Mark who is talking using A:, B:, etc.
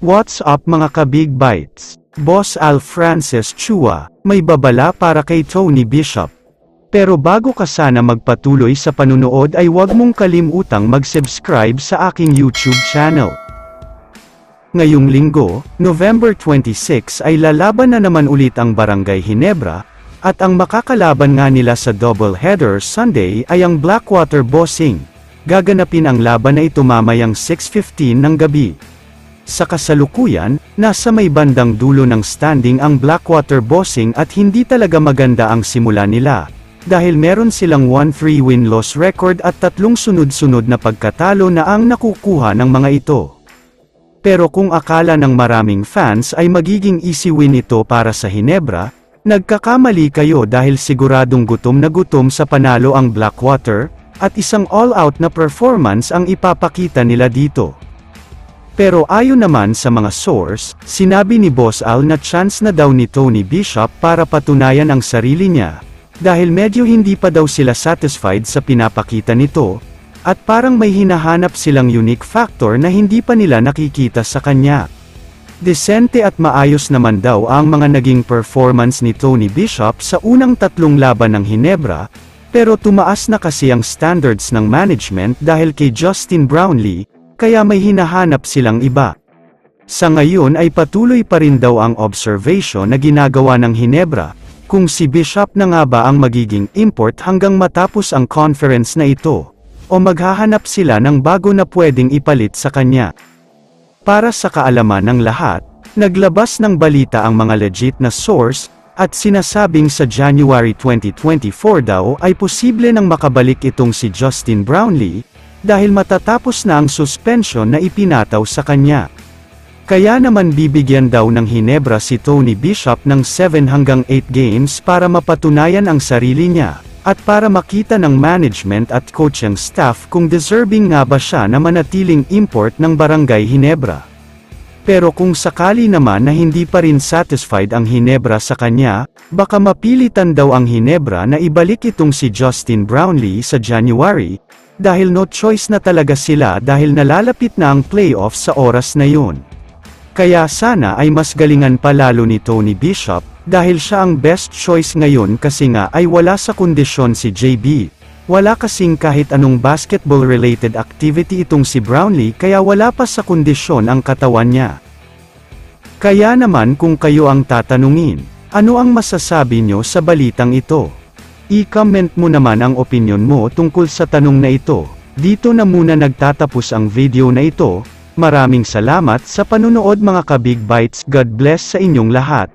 A: What's up mga ka-Big Bites? Boss Al Francis Chua, may babala para kay Tony Bishop. Pero bago ka sana magpatuloy sa panunood ay huwag mong kalimutang mag-subscribe sa aking YouTube channel. Ngayong linggo, November 26 ay lalaban na naman ulit ang Barangay Ginebra, at ang makakalaban nga nila sa doubleheader Sunday ay ang Blackwater Bossing. Gaganapin ang laban na ito mamayang 6:15 ng gabi. Sa kasalukuyan, nasa may bandang dulo ng standing ang Blackwater Bossing at hindi talaga maganda ang simula nila, dahil meron silang 1-3 win-loss record at 3 sunod-sunod na pagkatalo na ang nakukuha ng mga ito. Pero kung akala ng maraming fans ay magiging easy win ito para sa Ginebra, nagkakamali kayo dahil siguradong gutom na gutom sa panalo ang Blackwater, at isang all-out na performance ang ipapakita nila dito. Pero ayon naman sa mga source, sinabi ni Boss Al na chance na daw ni Tony Bishop para patunayan ang sarili niya, dahil medyo hindi pa daw sila satisfied sa pinapakita nito, at parang may hinahanap silang unique factor na hindi pa nila nakikita sa kanya. Desente at maayos naman daw ang mga naging performance ni Tony Bishop sa unang 3 laban ng Ginebra, pero tumaas na kasi ang standards ng management dahil kay Justin Brownlee, kaya may hinahanap silang iba. Sa ngayon ay patuloy pa rin daw ang observation na ginagawa ng Ginebra, kung si Bishop na nga ba ang magiging import hanggang matapos ang conference na ito, o maghahanap sila ng bago na pwedeng ipalit sa kanya. Para sa kaalaman ng lahat, naglabas ng balita ang mga legit na source, at sinasabing sa January 2024 daw ay posible nang makabalik itong si Justin Brownlee, dahil matatapos na ang suspension na ipinataw sa kanya. Kaya naman bibigyan daw ng Ginebra si Tony Bishop ng 7 hanggang 8 games para mapatunayan ang sarili niya, at para makita ng management at coaching staff kung deserving nga ba siya na manatiling import ng Barangay Ginebra. Pero kung sakali naman na hindi pa rin satisfied ang Ginebra sa kanya, baka mapilitan daw ang Ginebra na ibalik itong si Justin Brownlee sa January, dahil no choice na talaga sila dahil nalalapit na ang playoff sa oras na yun. Kaya sana ay mas galingan pa lalo ni Tony Bishop, dahil siya ang best choice ngayon kasi nga ay wala sa kondisyon si JB. Wala kasing kahit anong basketball-related activity itong si Brownlee kaya wala pa sa kondisyon ang katawan niya. Kaya naman kung kayo ang tatanungin, ano ang masasabi nyo sa balitang ito? I-comment mo naman ang opinion mo tungkol sa tanong na ito. Dito na muna nagtatapos ang video na ito. Maraming salamat sa panunood mga ka-Big Bites. God bless sa inyong lahat.